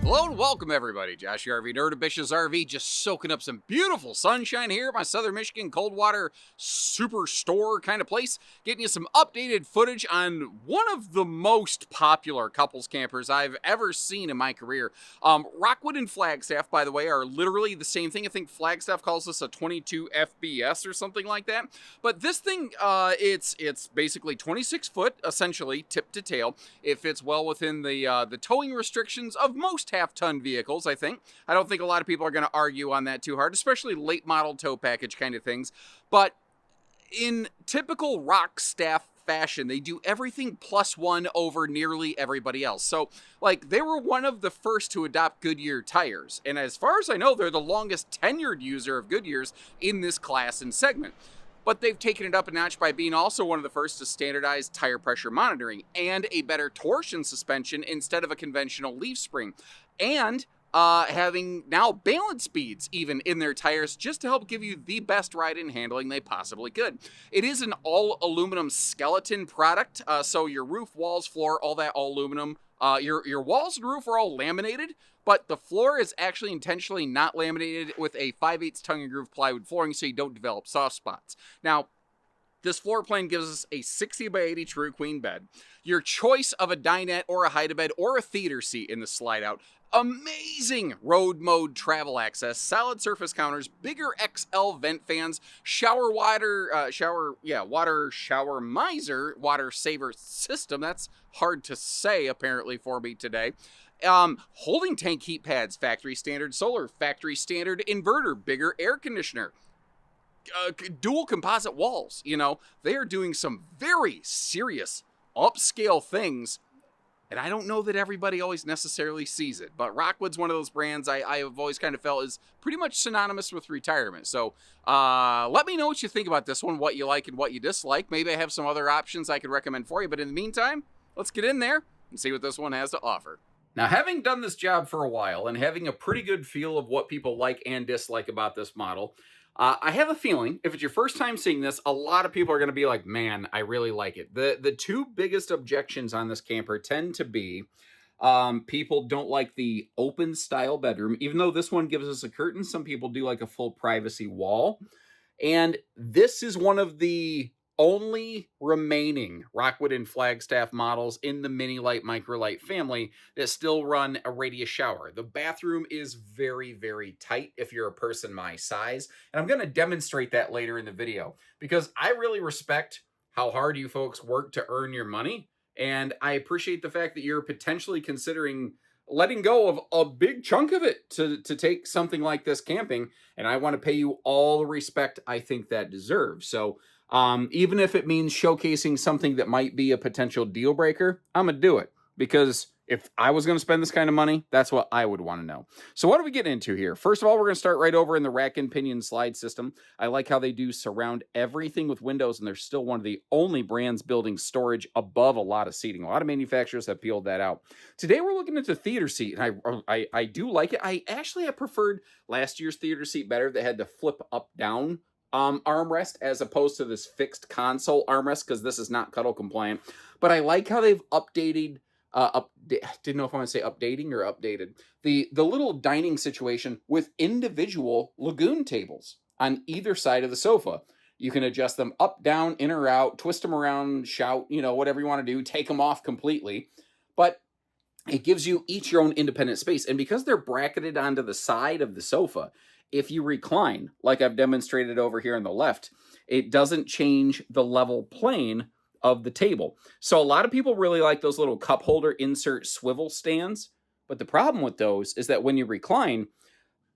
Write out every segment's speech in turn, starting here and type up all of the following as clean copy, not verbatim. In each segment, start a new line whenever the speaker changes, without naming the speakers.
Hello and welcome everybody. Josh, your RV nerd of Bish's RV, just soaking up some beautiful sunshine here at my Southern Michigan cold water superstore kind of place, getting you some updated footage on one of the most popular couples campers I've ever seen in my career. Rockwood and Flagstaff, by the way, are literally the same thing. I think Flagstaff calls this a 22 FBS or something like that. But this thing, it's basically 26 foot, essentially tip to tail. It fits well within the towing restrictions of most half-ton vehicles, I think. I don't think a lot of people are going to argue on that too hard, especially late model tow package kind of things. But in typical Rockstaff fashion, they do everything plus one over nearly everybody else. So, like, they were one of the first to adopt Goodyear tires. And as far as I know, they're the longest tenured user of Goodyears in this class and segment. But they've taken it up a notch by being also one of the first to standardize tire pressure monitoring and a better torsion suspension instead of a conventional leaf spring. And having now balance speeds even in their tires just to help give you the best ride and handling they possibly could. It is an all aluminum skeleton product, so your roof, walls, floor, all that all aluminum. Your walls and roof are all laminated, but the floor is actually intentionally not laminated with a 5/8 tongue and groove plywood flooring so you don't develop soft spots. Now, this floor plan gives us a 60 by 80 true queen bed. Your choice of a dinette or a hide-a-bed or a theater seat in the slide out. Amazing road mode travel access, solid surface counters, bigger XL vent fans, water shower miser, water saver system. That's hard to say apparently for me today. Holding tank heat pads, factory standard solar, factory standard inverter, bigger air conditioner. Dual composite walls, they are doing some very serious upscale things, and I don't know that everybody always necessarily sees it, but Rockwood's one of those brands I have always kind of felt is pretty much synonymous with retirement. So let me know what you think about this one, what you like and what you dislike. Maybe I have some other options I could recommend for you, but in the meantime, let's get in there and see what this one has to offer. Now, having done this job for a while and having a pretty good feel of what people like and dislike about this model, I have a feeling, if it's your first time seeing this, a lot of people are going to be like, man, I really like it. The two biggest objections on this camper tend to be people don't like the open style bedroom. Even though this one gives us a curtain, some people do like a full privacy wall. And this is one of the only remaining Rockwood and Flagstaff models in the mini Lite micro Lite family that still run a radius shower. The bathroom is very, very tight if you're a person my size, and I'm going to demonstrate that later in the video because I really respect how hard you folks work to earn your money, and I appreciate the fact that you're potentially considering letting go of a big chunk of it to take something like this camping, and I want to pay you all the respect I think that deserves. So even if it means showcasing something that might be a potential deal breaker, I'm going to do it because if I was going to spend this kind of money, that's what I would want to know. So what do we get into here? First of all, we're going to start right over in the rack and pinion slide system. I like how they do surround everything with windows, and they're still one of the only brands building storage above a lot of seating. A lot of manufacturers have peeled that out. Today, we're looking at the theater seat, and I do like it. I preferred last year's theater seat better. They had the flip up down armrest as opposed to this fixed console armrest because this is not cuddle compliant. But I like how they've updated, didn't know if I want to say updating or updated, the little dining situation with individual lagoon tables on either side of the sofa. You can adjust them up, down, in or out, twist them around, shout, whatever you want to do, take them off completely. But it gives you each your own independent space. And because they're bracketed onto the side of the sofa, if you recline, like I've demonstrated over here on the left, it doesn't change the level plane of the table. So a lot of people really like those little cup holder insert swivel stands. But the problem with those is that when you recline,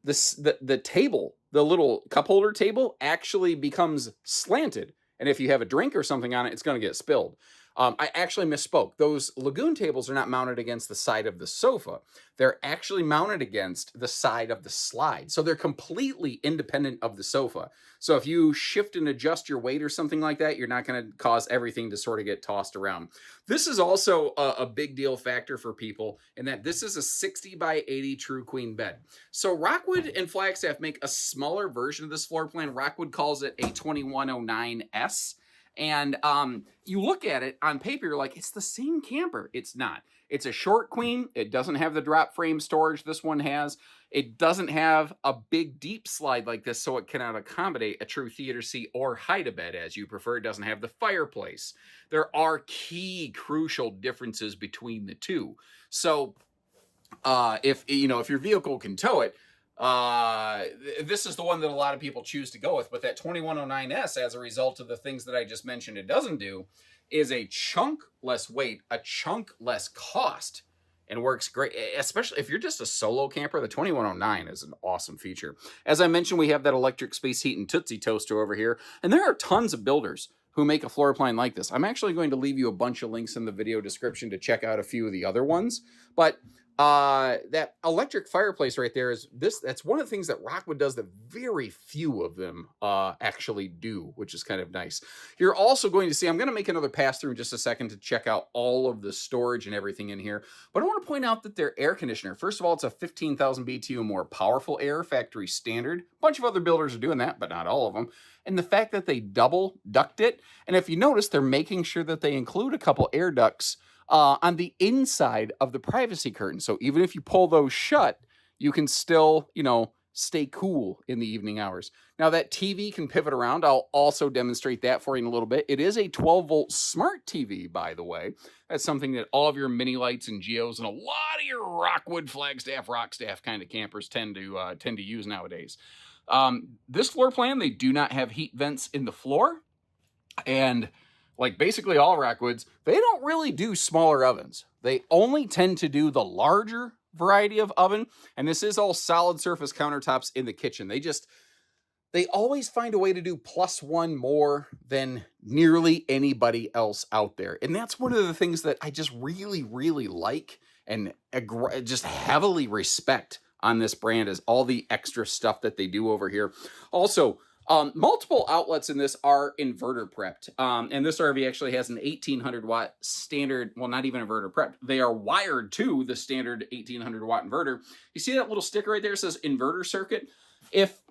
the table, the little cup holder table actually becomes slanted. And if you have a drink or something on it, it's going to get spilled. I actually misspoke. Those lagoon tables are not mounted against the side of the sofa. They're actually mounted against the side of the slide. So they're completely independent of the sofa. So if you shift and adjust your weight or something like that, you're not going to cause everything to sort of get tossed around. This is also a big deal factor for people in that this is a 60 by 80 true queen bed. So Rockwood and Flagstaff make a smaller version of this floor plan. Rockwood calls it a 2109S. And you look at it on paper, you're like, it's the same camper. It's not. It's a short queen. It doesn't have the drop frame storage this one has. It doesn't have a big deep slide like this, so it cannot accommodate a true theater seat or hide-a-bed as you prefer. It doesn't have the fireplace. There are key crucial differences between the two. So if your vehicle can tow it, this is the one that a lot of people choose to go with. But that 2109S, as a result of the things that I just mentioned, it doesn't do, is a chunk less weight, a chunk less cost, and works great. Especially if you're just a solo camper, the 2109 is an awesome feature. As I mentioned, we have that electric space heat and Tootsie Toaster over here, and there are tons of builders who make a floor plan like this. I'm actually going to leave you a bunch of links in the video description to check out a few of the other ones, but that electric fireplace right there that's one of the things that Rockwood does that very few of them actually do, which is kind of nice. You're also going to see, I'm going to make another pass through in just a second to check out all of the storage and everything in here, but I want to point out that their air conditioner, first of all, it's a 15,000 BTU more powerful air, factory standard. A bunch of other builders are doing that, but not all of them. And the fact that they double duct it, and if you notice, they're making sure that they include a couple air ducts on the inside of the privacy curtain. So even if you pull those shut, you can still, stay cool in the evening hours. Now that TV can pivot around. I'll also demonstrate that for you in a little bit. It is a 12-volt smart TV, by the way. That's something that all of your mini lights and Geos and a lot of your Rockwood, Flagstaff, Rockstaff kind of campers tend to use nowadays. This floor plan, they do not have heat vents in the floor, and like basically all Rockwoods, they don't really do smaller ovens. They only tend to do the larger variety of oven, and this is all solid surface countertops in the kitchen. They always find a way to do +1 more than nearly anybody else out there. And that's one of the things that I just really, really like and just heavily respect on this brand, is all the extra stuff that they do over here. Also, multiple outlets in this are inverter prepped. And this RV actually has an 1800 watt standard, well, not even inverter prepped. They are wired to the standard 1800 watt inverter. You see that little sticker right there? It says inverter circuit. If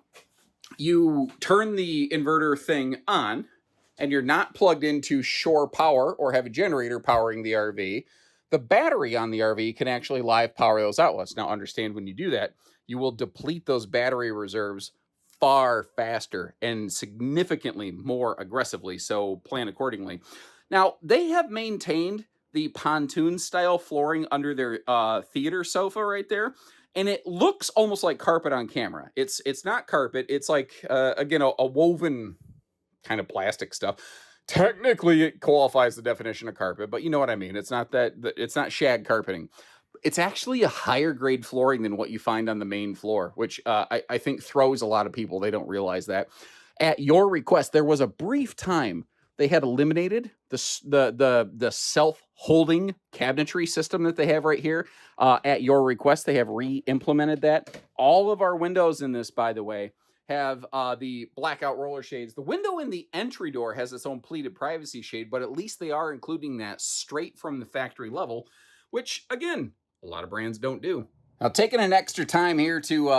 you turn the inverter thing on and you're not plugged into shore power or have a generator powering the RV, the battery on the RV can actually live power those outlets. Now understand, when you do that, you will deplete those battery reserves far faster and significantly more aggressively, so plan accordingly. Now, they have maintained the pontoon style flooring under their theater sofa right there, and it looks almost like carpet on camera. It's not carpet, it's like, again, a woven kind of plastic stuff. Technically, it qualifies the definition of carpet, but you know what I mean. It's not it's not shag carpeting. It's actually a higher grade flooring than what you find on the main floor, which I think throws a lot of people. They don't realize that. At your request, there was a brief time they had eliminated the self-holding cabinetry system that they have right here. At your request, they have re-implemented that. All of our windows in this, by the way, have the blackout roller shades. The window in the entry door has its own pleated privacy shade, but at least they are including that straight from the factory level, which, again, a lot of brands don't do. Now, taking an extra time here to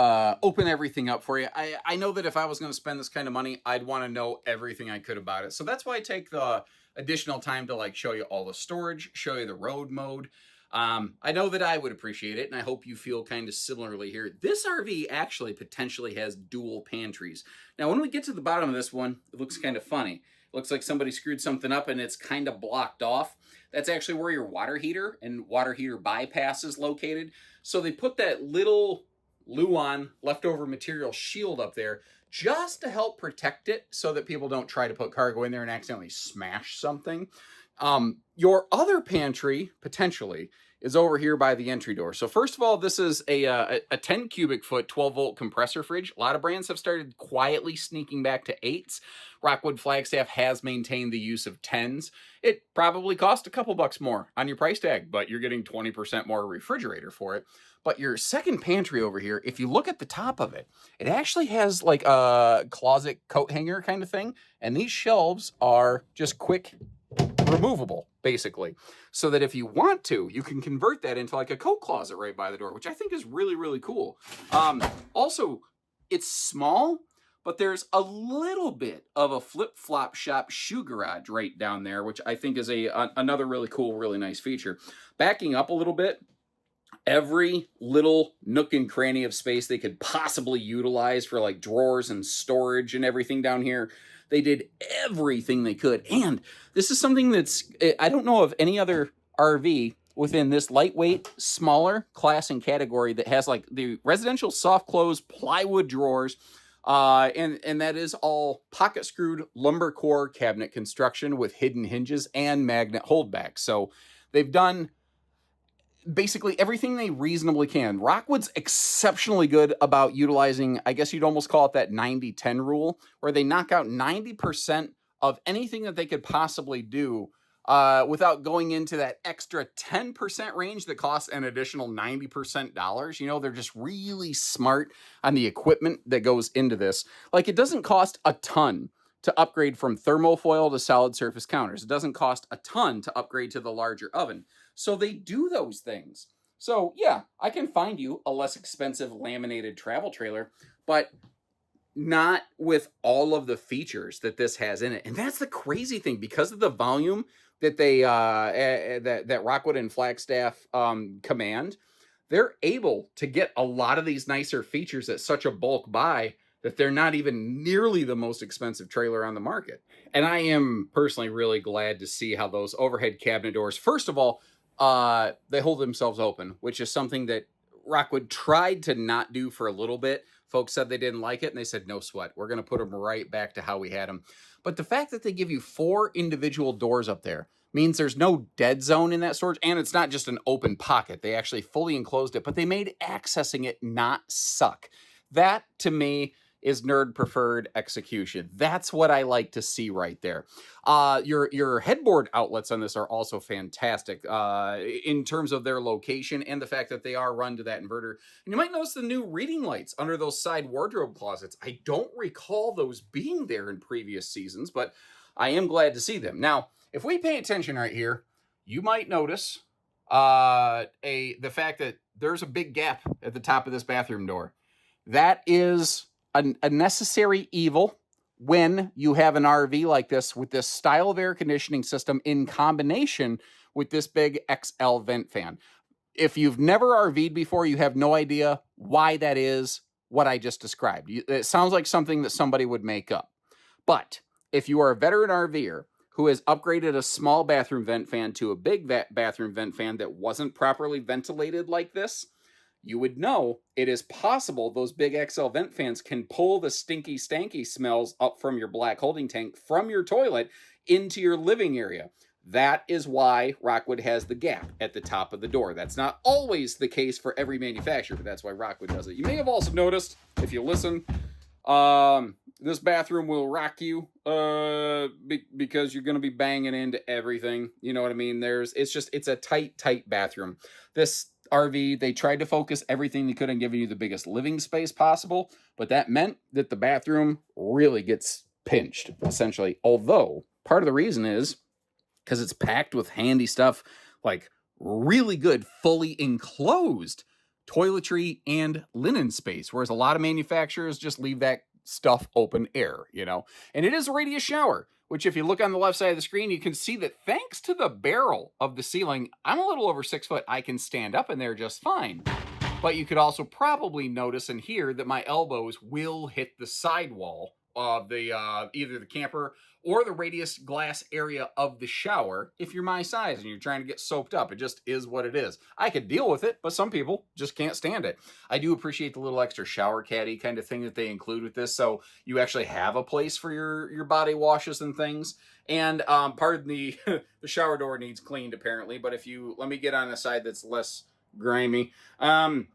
open everything up for you. I know that if I was going to spend this kind of money, I'd want to know everything I could about it. So that's why I take the additional time to show you all the storage, show you the road mode. I know that I would appreciate it, and I hope you feel kind of similarly here. This RV actually potentially has dual pantries. Now, when we get to the bottom of this one, it looks kind of funny. It looks like somebody screwed something up and it's kind of blocked off. That's actually where your water heater and water heater bypass is located. So they put that little Luan leftover material shield up there just to help protect it so that people don't try to put cargo in there and accidentally smash something. Your other pantry, potentially, is over here by the entry door. So first of all, this is a 10 cubic foot, 12 volt compressor fridge. A lot of brands have started quietly sneaking back to 8s. Rockwood Flagstaff has maintained the use of 10s. It probably cost a couple bucks more on your price tag, but you're getting 20% more refrigerator for it. But your second pantry over here, if you look at the top of it, it actually has like a closet coat hanger kind of thing. And these shelves are just quick removable, basically, so that if you want to, you can convert that into like a coat closet right by the door, which I think is really, really cool. Also, it's small, but there's a little bit of a flip-flop shop shoe garage right down there, which I think is another really cool, really nice feature. Backing up a little bit, every little nook and cranny of space they could possibly utilize for like drawers and storage and everything down here. They did everything they could. And this is something that's, I don't know of any other RV within this lightweight, smaller class and category that has like the residential soft close plywood drawers. And that is all pocket screwed lumber core cabinet construction with hidden hinges and magnet holdbacks. So they've done basically everything they reasonably can. Rockwood's exceptionally good about utilizing, I guess you'd almost call it that 90-10 rule, where they knock out 90% of anything that they could possibly do without going into that extra 10% range that costs an additional 90% dollars. You know, they're just really smart on the equipment that goes into this. Like, it doesn't cost a ton to upgrade from thermofoil to solid surface counters. It doesn't cost a ton to upgrade to the larger oven. So they do those things. So yeah, I can find you a less expensive laminated travel trailer, but not with all of the features that this has in it. And that's the crazy thing, because of the volume that they that Rockwood and Flagstaff command, they're able to get a lot of these nicer features at such a bulk buy that they're not even nearly the most expensive trailer on the market. And I am personally really glad to see how those overhead cabinet doors, first of all, they hold themselves open, which is something that Rockwood tried to not do for a little bit. Folks said they didn't like it, and they said, no sweat. We're going to put them right back to how we had them. But the fact that they give you 4 individual doors up there means there's no dead zone in that storage, and it's not just an open pocket. They actually fully enclosed it, but they made accessing it not suck. That, to me, is nerd preferred execution. That's what I like to see right there. Your headboard outlets on this are also fantastic in terms of their location and the fact that they are run to that inverter. And you might notice the new reading lights under those side wardrobe closets. I don't recall those being there in previous seasons, but I am glad to see them. Now, if we pay attention right here, you might notice the fact that there's a big gap at the top of this bathroom door. That is a necessary evil when you have an RV like this with this style of air conditioning system in combination with this big XL vent fan. If you've never RV'd before, you have no idea why that is what I just described. It sounds like something that somebody would make up. But if you are a veteran RVer who has upgraded a small bathroom vent fan to a big bathroom vent fan that wasn't properly ventilated like this, you would know it is possible those big XL vent fans can pull the stinky, stanky smells up from your black holding tank from your toilet into your living area. That is why Rockwood has the gap at the top of the door. That's not always the case for every manufacturer, but that's why Rockwood does it. You may have also noticed, if you listen, this bathroom will rock you because you're going to be banging into everything. You know what I mean? It's a tight bathroom. This RV, they tried to focus everything they could on giving you the biggest living space possible, but that meant that the bathroom really gets pinched, essentially. Although, part of the reason is because it's packed with handy stuff like really good, fully enclosed toiletry and linen space, whereas a lot of manufacturers just leave that stuff open air, you know? And it is a radius shower, which if you look on the left side of the screen, you can see that thanks to the barrel of the ceiling, I'm a little over 6 foot. I can stand up in there just fine. But you could also probably notice and hear that my elbows will hit the sidewall of the either the camper or the radius glass area of the shower if you're my size and you're trying to get soaped up. It just is what it is. I could deal with it, but some people just can't stand it. I do appreciate the little extra shower caddy kind of thing that they include with this, so you actually have a place for your body washes and things. And pardon the the shower door needs cleaned apparently, but if you let me get on a side that's less grimy,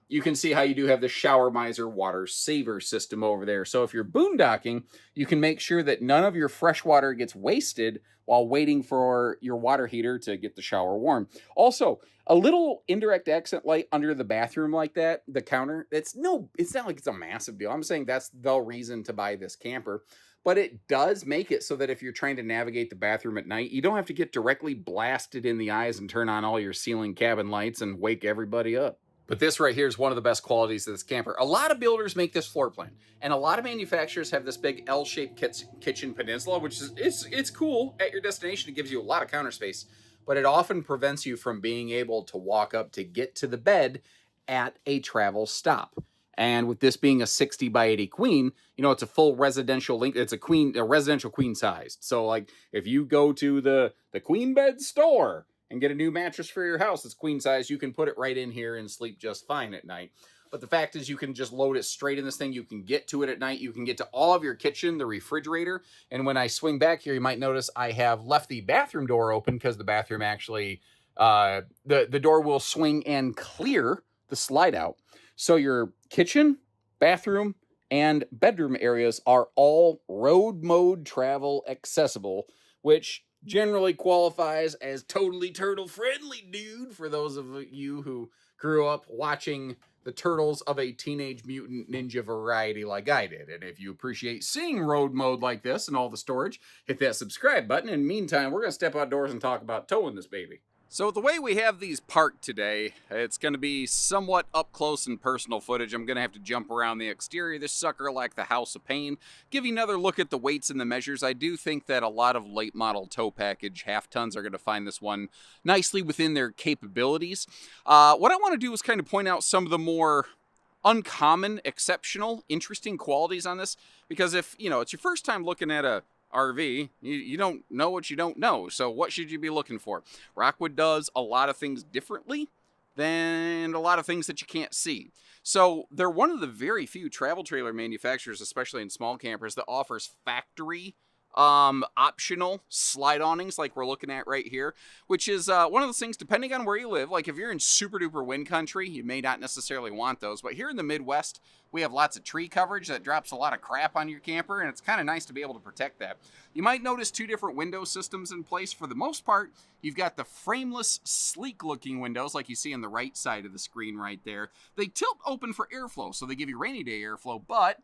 you can see how you do have the Shower Miser water saver system over there. So if you're boondocking, you can make sure that none of your fresh water gets wasted while waiting for your water heater to get the shower warm. Also, a little indirect accent light under the bathroom like that, the counter, it's not like it's a massive deal. I'm saying that's the reason to buy this camper. But it does make it so that if you're trying to navigate the bathroom at night, you don't have to get directly blasted in the eyes and turn on all your ceiling cabin lights and wake everybody up. But this right here is one of the best qualities of this camper. A lot of builders make this floor plan, and a lot of manufacturers have this big L-shaped kitchen peninsula, which is it's cool at your destination. It gives you a lot of counter space, but it often prevents you from being able to walk up to get to the bed at a travel stop. And with this being a 60 by 80 queen, you know, it's a full residential length. It's a residential queen sized. So like if you go to the queen bed store and get a new mattress for your house that's queen size, you can put it right in here and sleep just fine at night. But the fact is you can just load it straight in this thing. You can get to it at night. You can get to all of your kitchen, the refrigerator. And when I swing back here, you might notice I have left the bathroom door open because the bathroom actually, the door will swing and clear the slide out. So your kitchen, bathroom, and bedroom areas are all road mode travel accessible, which generally qualifies as totally turtle friendly, dude, for those of you who grew up watching the Turtles of a Teenage Mutant Ninja variety like I did. And if you appreciate seeing road mode like this and all the storage, hit that subscribe button. In the meantime, we're going to step outdoors and talk about towing this baby. So the way we have these parked today, it's going to be somewhat up close and personal footage. I'm going to have to jump around the exterior of this sucker like the House of Pain. Give you another look at the weights and the measures. I do think that a lot of late model tow package half tons are going to find this one nicely within their capabilities. What I want to do is kind of point out some of the more uncommon, exceptional, interesting qualities on this. Because if, you know, it's your first time looking at a RV, you don't know what you don't know. So what should you be looking for? Rockwood does a lot of things differently than a lot of things that you can't see. So they're one of the very few travel trailer manufacturers, especially in small campers, that offers factory optional slide awnings like we're looking at right here, which is one of those things, depending on where you live. Like if you're in super duper wind country, you may not necessarily want those, but here in the Midwest, we have lots of tree coverage that drops a lot of crap on your camper, and it's kind of nice to be able to protect that. You might notice two different window systems in place. For the most part, you've got the frameless, sleek looking windows like you see on the right side of the screen right there. They tilt open for airflow, so they give you rainy day airflow, but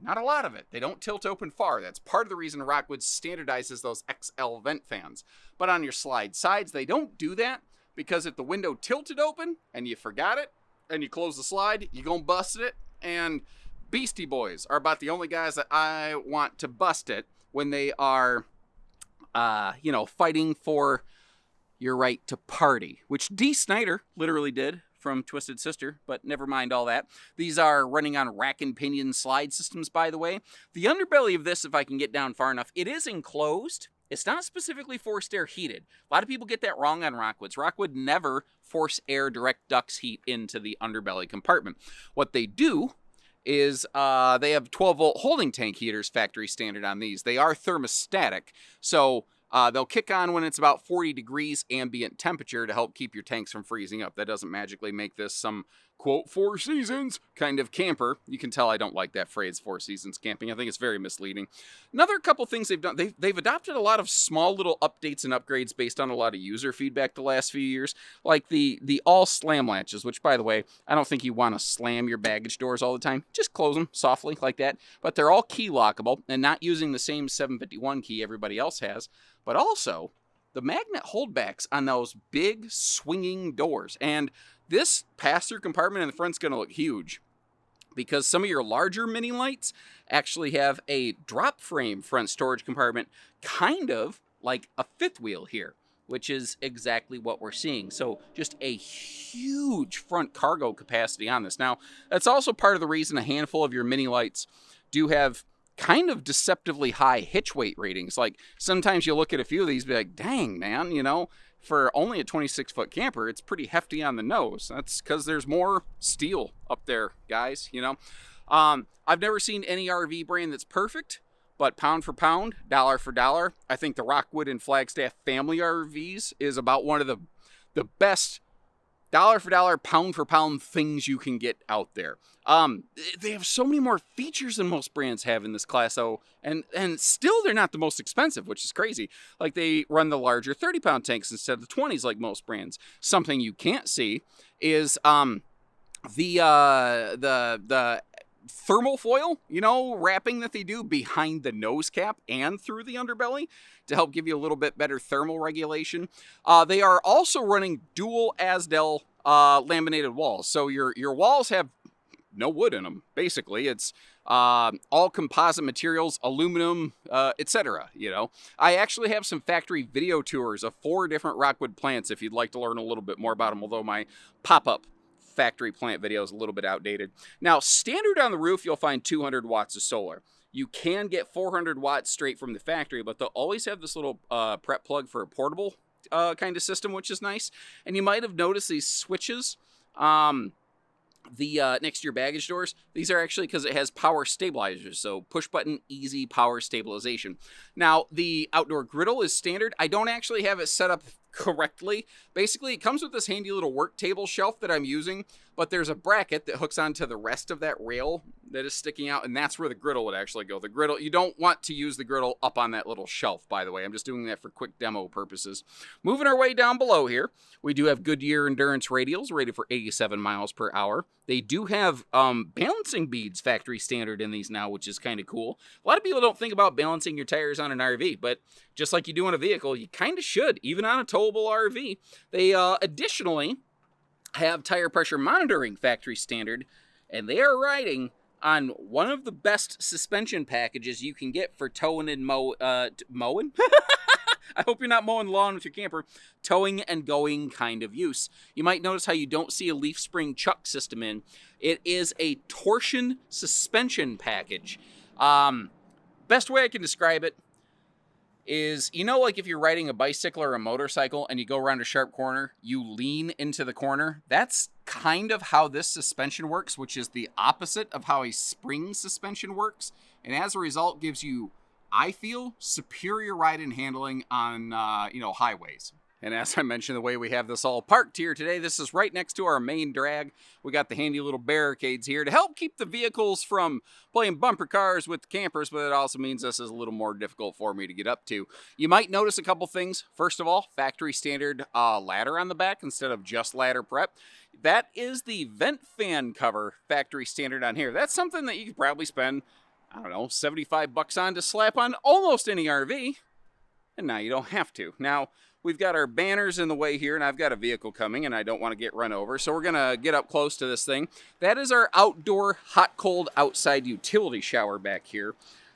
not a lot of it. They don't tilt open far. That's part of the reason Rockwood standardizes those XL vent fans. But on your slide sides, they don't do that, because if the window tilted open and you forgot it and you close the slide, you're going to bust it. And Beastie Boys are about the only guys that I want to bust it when they are, you know, fighting for your right to party, which Dee Snider literally did from Twisted Sister, but never mind all that. These are running on rack and pinion slide systems, by the way. The underbelly of this, if I can get down far enough, it is enclosed. It's not specifically forced air heated. A lot of people get that wrong on Rockwoods. Rockwood never force air direct ducts heat into the underbelly compartment. What they do is they have 12-volt holding tank heaters, factory standard on these. They are thermostatic, so they'll kick on when it's about 40 degrees ambient temperature to help keep your tanks from freezing up. That doesn't magically make this some, quote, four seasons kind of camper. You can tell I don't like that phrase, four seasons camping. I think it's very misleading. Another couple things they've done, they've adopted a lot of small little updates and upgrades based on a lot of user feedback the last few years, like the all slam latches, which, by the way, I don't think you want to slam your baggage doors all the time. Just close them softly like that. But they're all key lockable and not using the same 751 key everybody else has. But also, the magnet holdbacks on those big swinging doors. And this pass-through compartment in the front's going to look huge, because some of your larger mini lights actually have a drop frame front storage compartment, kind of like a fifth wheel here, which is exactly what we're seeing. So just a huge front cargo capacity on this. Now, that's also part of the reason a handful of your mini lights do have kind of deceptively high hitch weight ratings. Like sometimes you look at a few of these and be like, dang, man, you know, for only a 26-foot camper, it's pretty hefty on the nose. That's because there's more steel up there, guys, you know. I've never seen any RV brand that's perfect, but pound for pound, dollar for dollar, I think the Rockwood and Flagstaff family RVs is about one of the best dollar for dollar, pound for pound things you can get out there. They have so many more features than most brands have in this class, though, and still they're not the most expensive, which is crazy. Like they run the larger 30-pound tanks instead of the 20s like most brands. Something you can't see is the thermal foil, you know, wrapping that they do behind the nose cap and through the underbelly to help give you a little bit better thermal regulation. They are also running dual Asdel laminated walls. So your walls have no wood in them. Basically, it's all composite materials, aluminum, etc. You know, I actually have some factory video tours of 4 different Rockwood plants if you'd like to learn a little bit more about them. Although my pop-up factory plant video is a little bit outdated. Now, standard on the roof, you'll find 200 watts of solar. You can get 400 watts straight from the factory, but they'll always have this little prep plug for a portable kind of system, which is nice. And you might have noticed these switches next to your baggage doors. These are actually because it has power stabilizers, so push button easy power stabilization. Now, the outdoor griddle is standard. I don't actually have it set up correctly. Basically, it comes with this handy little work table shelf that I'm using, but there's a bracket that hooks onto the rest of that rail that is sticking out, and that's where the griddle would actually go. The griddle, you don't want to use the griddle up on that little shelf, by the way. I'm just doing that for quick demo purposes. Moving our way down below here, we do have Goodyear Endurance radials rated for 87 miles per hour. They do have balancing beads factory standard in these now, which is kind of cool. A lot of people don't think about balancing your tires on an RV, but just like you do on a vehicle, you kind of should, even on a towable RV. They additionally have tire pressure monitoring factory standard, and they are riding on one of the best suspension packages you can get for towing and mowing? I hope you're not mowing the lawn with your camper. Towing and going kind of use. You might notice how you don't see a leaf spring chuck system in. It is a torsion suspension package. Best way I can describe it is, you know, like if you're riding a bicycle or a motorcycle and you go around a sharp corner, you lean into the corner. That's kind of how this suspension works, which is the opposite of how a spring suspension works. And as a result, gives you, I feel, superior ride and handling on, highways. And as I mentioned, the way we have this all parked here today, this is right next to our main drag. We got the handy little barricades here to help keep the vehicles from playing bumper cars with the campers, but it also means this is a little more difficult for me to get up to. You might notice a couple things. First of all, factory standard ladder on the back instead of just ladder prep. That is the vent fan cover factory standard on here. That's something that you could probably spend, I don't know, $75 on to slap on almost any RV. And now you don't have to. Now, we've got our banners in the way here, and I've got a vehicle coming, and I don't want to get run over, so we're going to get up close to this thing. That is our outdoor hot-cold outside utility shower back here.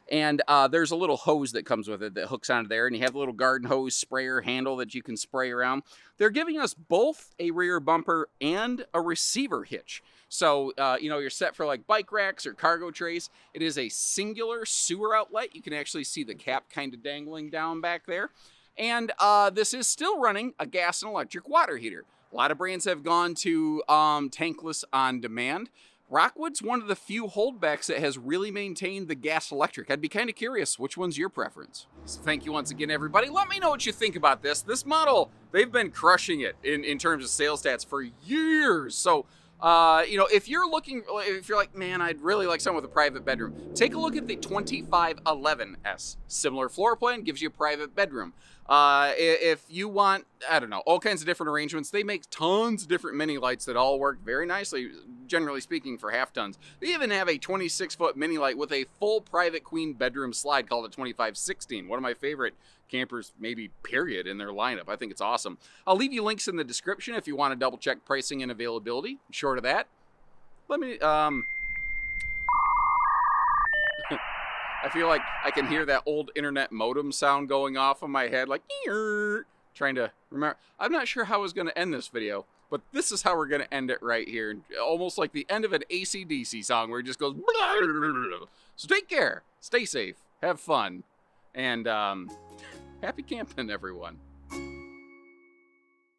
And there's a little hose that comes with it that hooks onto there, and you have a little garden hose sprayer handle that you can spray around. They're giving us both a rear bumper and a receiver hitch. So, you're set for like bike racks or cargo trays. It is a singular sewer outlet. You can actually see the cap kind of dangling down back there. And this is still running a gas and electric water heater. A lot of brands have gone to tankless on demand. Rockwood's one of the few holdbacks that has really maintained the gas electric. I'd be kind of curious, which one's your preference? So thank you once again, everybody. Let me know what you think about this. This model, they've been crushing it in terms of sales stats for years. So, if you're like, man, I'd really like someone with a private bedroom, take a look at the 2511S. Similar floor plan, gives you a private bedroom. If you want, I don't know, all kinds of different arrangements, they make tons of different mini lights that all work very nicely, generally speaking, for half tons. They even have a 26-foot mini light with a full private queen bedroom slide called a 2516. One of my favorite campers, maybe period, in their lineup. I think it's awesome. I'll leave you links in the description if you want to double check pricing and availability. Short of that, let me, I feel like I can hear that old internet modem sound going off in my head, like, trying to remember. I'm not sure how I was going to end this video, but this is how we're going to end it right here. Almost like the end of an AC/DC song where it just goes, so take care, stay safe, have fun, and happy camping, everyone.